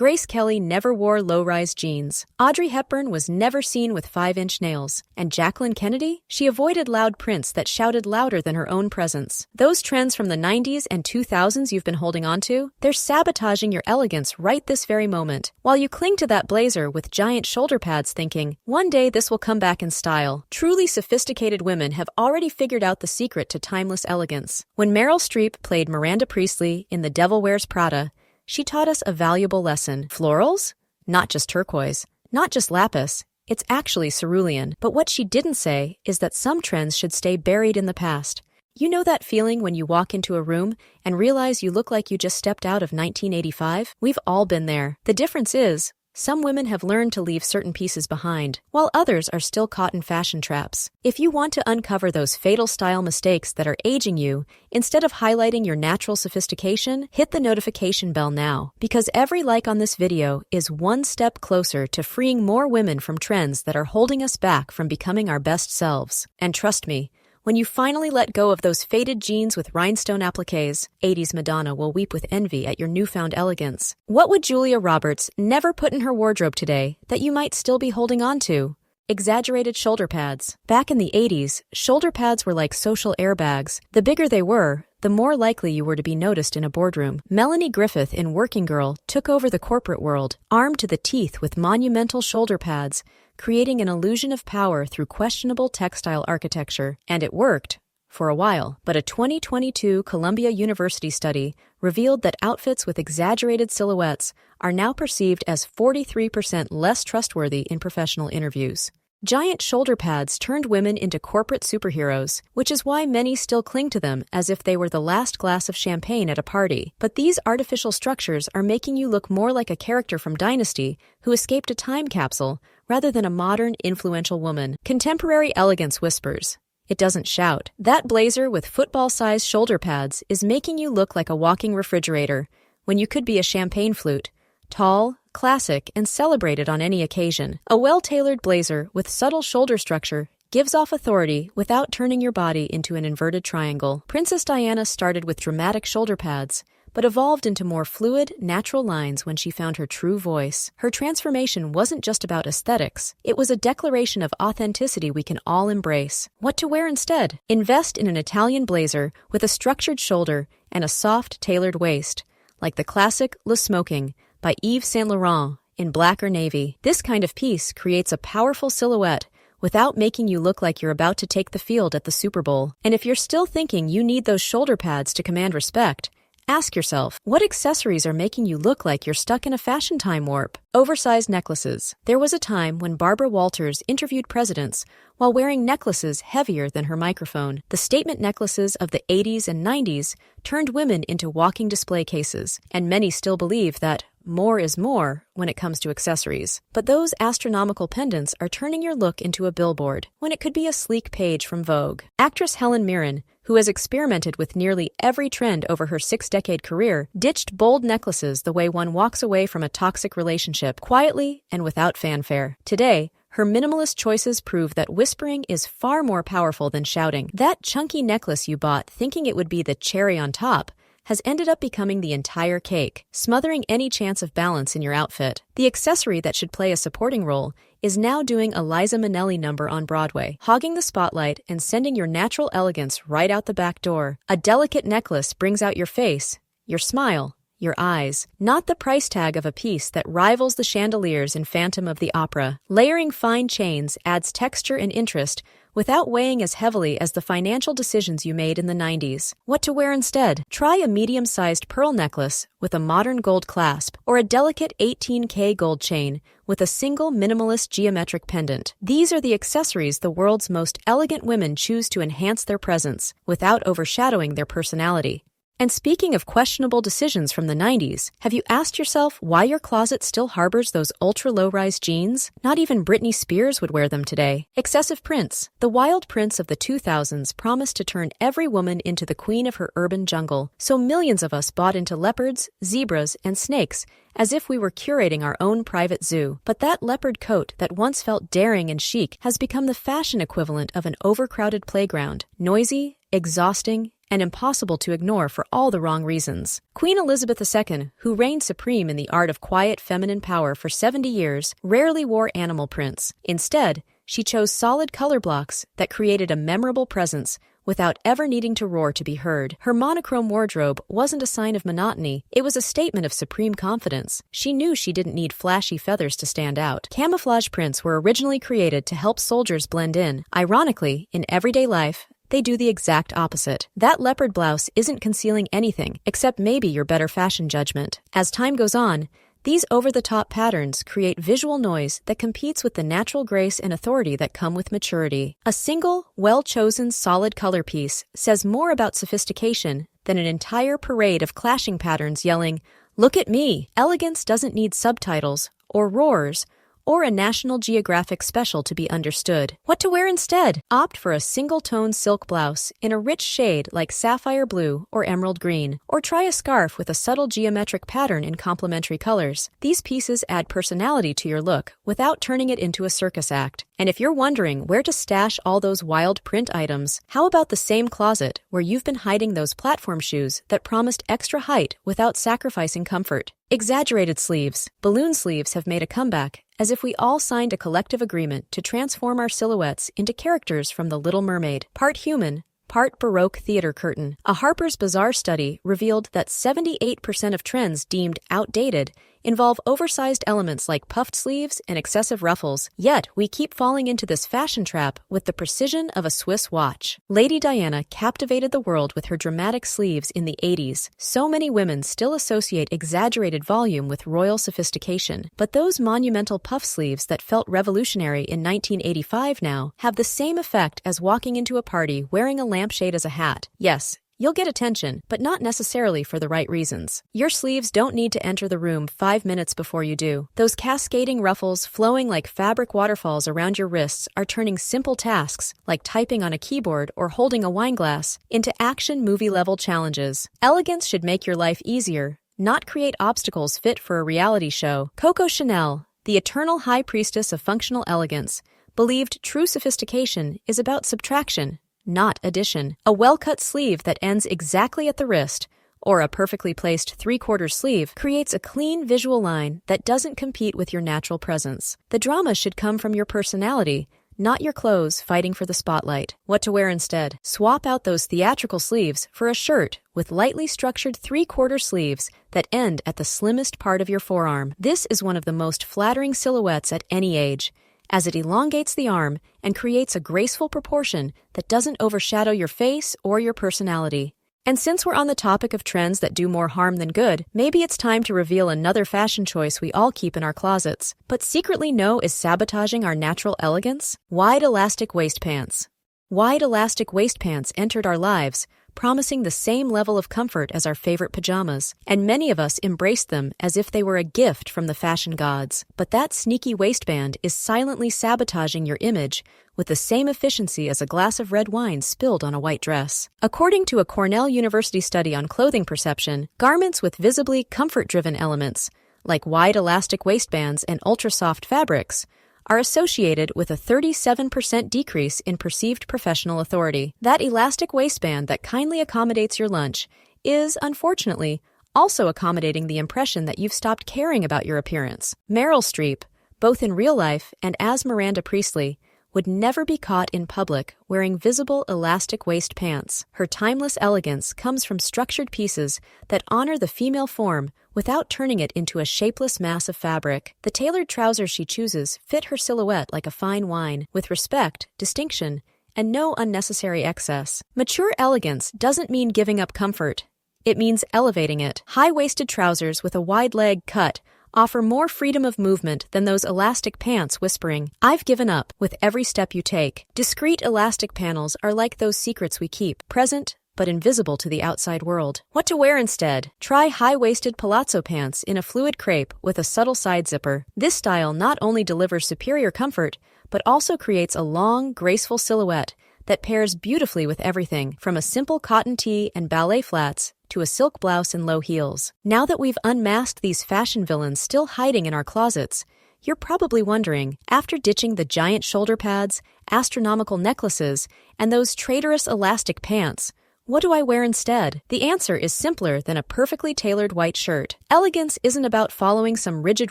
Grace Kelly never wore low-rise jeans. Audrey Hepburn was never seen with 5-inch nails. And Jacqueline Kennedy? She avoided loud prints that shouted louder than her own presence. Those trends from the 90s and 2000s you've been holding on to, they're sabotaging your elegance right this very moment. While you cling to that blazer with giant shoulder pads thinking, one day this will come back in style, truly sophisticated women have already figured out the secret to timeless elegance. When Meryl Streep played Miranda Priestley in The Devil Wears Prada, she taught us a valuable lesson. Florals? Not just turquoise. Not just lapis. It's actually cerulean. But what she didn't say is that some trends should stay buried in the past. You know that feeling when you walk into a room and realize you look like you just stepped out of 1985? We've all been there. The difference is, some women have learned to leave certain pieces behind, while others are still caught in fashion traps. If you want to uncover those fatal style mistakes that are aging you, instead of highlighting your natural sophistication, hit the notification bell now, because every like on this video is one step closer to freeing more women from trends that are holding us back from becoming our best selves. And trust me, when you finally let go of those faded jeans with rhinestone appliques, 80s Madonna will weep with envy at your newfound elegance. What would Julia Roberts never put in her wardrobe today that you might still be holding on to? Exaggerated shoulder pads. Back in the 80s, shoulder pads were like social airbags. The bigger they were, the more likely you were to be noticed in a boardroom. Melanie Griffith in Working Girl took over the corporate world, armed to the teeth with monumental shoulder pads, creating an illusion of power through questionable textile architecture. And it worked, for a while. But a 2022 Columbia University study revealed that outfits with exaggerated silhouettes are now perceived as 43% less trustworthy in professional interviews. Giant shoulder pads turned women into corporate superheroes, which is why many still cling to them as if they were the last glass of champagne at a party. But these artificial structures are making you look more like a character from Dynasty who escaped a time capsule rather than a modern, influential woman. Contemporary elegance whispers. It doesn't shout. That blazer with football-sized shoulder pads is making you look like a walking refrigerator when you could be a champagne flute. Tall, classic, and celebrated on any occasion. A well-tailored blazer with subtle shoulder structure gives off authority without turning your body into an inverted triangle. Princess Diana started with dramatic shoulder pads, but evolved into more fluid, natural lines when she found her true voice. Her transformation wasn't just about aesthetics. It was a declaration of authenticity we can all embrace. What to wear instead? Invest in an Italian blazer with a structured shoulder and a soft, tailored waist, like the classic Le Smoking by Yves Saint Laurent in black or navy. This kind of piece creates a powerful silhouette without making you look like you're about to take the field at the Super Bowl. And if you're still thinking you need those shoulder pads to command respect, ask yourself, what accessories are making you look like you're stuck in a fashion time warp? Oversized necklaces. There was a time when Barbara Walters interviewed presidents while wearing necklaces heavier than her microphone. The statement necklaces of the 80s and 90s turned women into walking display cases, and many still believe that more is more when it comes to accessories. But those astronomical pendants are turning your look into a billboard, when it could be a sleek page from Vogue. Actress Helen Mirren, who has experimented with nearly every trend over her 6-decade career, ditched bold necklaces the way one walks away from a toxic relationship, quietly and without fanfare. Today, her minimalist choices prove that whispering is far more powerful than shouting. That chunky necklace you bought thinking it would be the cherry on top has ended up becoming the entire cake, smothering any chance of balance in your outfit. The accessory that should play a supporting role is now doing a Liza Minnelli number on Broadway, hogging the spotlight and sending your natural elegance right out the back door. A delicate necklace brings out your face, your smile, your eyes, not the price tag of a piece that rivals the chandeliers in Phantom of the Opera. Layering fine chains adds texture and interest without weighing as heavily as the financial decisions you made in the 90s. What to wear instead? Try a medium-sized pearl necklace with a modern gold clasp, or a delicate 18K gold chain with a single minimalist geometric pendant. These are the accessories the world's most elegant women choose to enhance their presence without overshadowing their personality. And speaking of questionable decisions from the 90s, have you asked yourself why your closet still harbors those ultra-low-rise jeans? Not even Britney Spears would wear them today. Excessive prints. The wild prints of the 2000s promised to turn every woman into the queen of her urban jungle, so millions of us bought into leopards, zebras, and snakes as if we were curating our own private zoo. But that leopard coat that once felt daring and chic has become the fashion equivalent of an overcrowded playground. Noisy, exhausting, and impossible to ignore for all the wrong reasons. Queen Elizabeth II, who reigned supreme in the art of quiet feminine power for 70 years, rarely wore animal prints. Instead, she chose solid color blocks that created a memorable presence without ever needing to roar to be heard. Her monochrome wardrobe wasn't a sign of monotony, it was a statement of supreme confidence. She knew she didn't need flashy feathers to stand out. Camouflage prints were originally created to help soldiers blend in. Ironically, in everyday life, they do the exact opposite. That leopard blouse isn't concealing anything, except maybe your better fashion judgment. As time goes on, these over-the-top patterns create visual noise that competes with the natural grace and authority that come with maturity. A single, well-chosen, solid color piece says more about sophistication than an entire parade of clashing patterns yelling, "Look at me!" Elegance doesn't need subtitles, or roars, or a National Geographic special to be understood. What to wear instead? Opt for a single-tone silk blouse in a rich shade like sapphire blue or emerald green, or try a scarf with a subtle geometric pattern in complementary colors. These pieces add personality to your look without turning it into a circus act. And if you're wondering where to stash all those wild print items, how about the same closet where you've been hiding those platform shoes that promised extra height without sacrificing comfort? Exaggerated sleeves. Balloon sleeves have made a comeback, as if we all signed a collective agreement to transform our silhouettes into characters from The Little Mermaid. Part human, part Baroque theater curtain. A Harper's Bazaar study revealed that 78% of trends deemed outdated involve oversized elements like puffed sleeves and excessive ruffles, yet we keep falling into this fashion trap with the precision of a Swiss watch. Lady Diana captivated the world with her dramatic sleeves in the 80s. So many women still associate exaggerated volume with royal sophistication, but those monumental puff sleeves that felt revolutionary in 1985 now have the same effect as walking into a party wearing a lampshade as a hat. Yes, you'll get attention, but not necessarily for the right reasons. Your sleeves don't need to enter the room 5 minutes before you do. Those cascading ruffles flowing like fabric waterfalls around your wrists are turning simple tasks, like typing on a keyboard or holding a wine glass, into action movie-level challenges. Elegance should make your life easier, not create obstacles fit for a reality show. Coco Chanel, the eternal high priestess of functional elegance, believed true sophistication is about subtraction, not addition. A well-cut sleeve that ends exactly at the wrist, or a perfectly placed three-quarter sleeve, creates a clean visual line that doesn't compete with your natural presence. The drama should come from your personality, not your clothes fighting for the spotlight. What to wear instead? Swap out those theatrical sleeves for a shirt with lightly structured three-quarter sleeves that end at the slimmest part of your forearm. This is one of the most flattering silhouettes at any age, as it elongates the arm and creates a graceful proportion that doesn't overshadow your face or your personality. And since we're on the topic of trends that do more harm than good, maybe it's time to reveal another fashion choice we all keep in our closets, but secretly know is sabotaging our natural elegance: wide elastic waistpants. Wide elastic waistpants entered our lives, promising the same level of comfort as our favorite pajamas, and many of us embraced them as if they were a gift from the fashion gods. But that sneaky waistband is silently sabotaging your image with the same efficiency as a glass of red wine spilled on a white dress. According to a Cornell University study on clothing perception, garments with visibly comfort-driven elements, like wide elastic waistbands and ultra-soft fabrics, are associated with a 37% decrease in perceived professional authority. That elastic waistband that kindly accommodates your lunch is, unfortunately, also accommodating the impression that you've stopped caring about your appearance. Meryl Streep, both in real life and as Miranda Priestly, would never be caught in public wearing visible elastic waist pants. Her timeless elegance comes from structured pieces that honor the female form without turning it into a shapeless mass of fabric. The tailored trousers she chooses fit her silhouette like a fine wine, with respect, distinction, and no unnecessary excess. Mature elegance doesn't mean giving up comfort. It means elevating it. High-waisted trousers with a wide leg cut offer more freedom of movement than those elastic pants whispering, "I've given up," with every step you take. Discreet elastic panels are like those secrets we keep, present but invisible to the outside world. What to wear instead? Try high-waisted palazzo pants in a fluid crepe with a subtle side zipper. This style not only delivers superior comfort, but also creates a long, graceful silhouette that pairs beautifully with everything, from a simple cotton tee and ballet flats to a silk blouse and low heels. Now that we've unmasked these fashion villains still hiding in our closets, you're probably wondering, after ditching the giant shoulder pads, astronomical necklaces, and those traitorous elastic pants, What do I wear instead? The answer is simpler than a perfectly tailored white shirt. Elegance isn't about following some rigid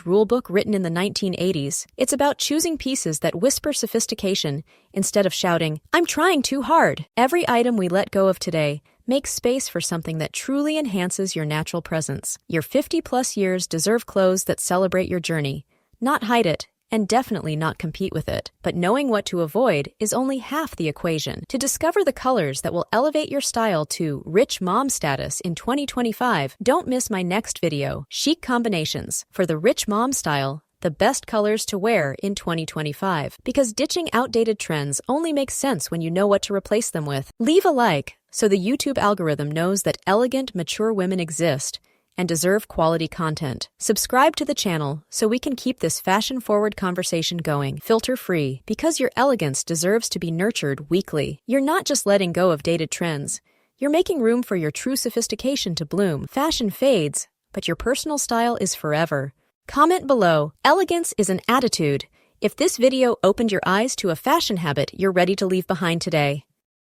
rulebook written in the 1980s. It's about choosing pieces that whisper sophistication instead of shouting, "I'm trying too hard." Every item we let go of today makes space for something that truly enhances your natural presence. Your 50-plus years deserve clothes that celebrate your journey, not hide it, and definitely not compete with it. But knowing what to avoid is only half the equation. To discover the colors that will elevate your style to rich mom status in 2025, don't miss my next video, Chic Combinations, for the rich mom style, the best colors to wear in 2025. Because ditching outdated trends only makes sense when you know what to replace them with. Leave a like so the YouTube algorithm knows that elegant, mature women exist and deserve quality content. Subscribe to the channel so we can keep this fashion-forward conversation going, filter-free, because your elegance deserves to be nurtured weekly. You're not just letting go of dated trends. You're making room for your true sophistication to bloom. Fashion fades, but your personal style is forever. Comment below. Elegance is an attitude. If this video opened your eyes to a fashion habit you're ready to leave behind today.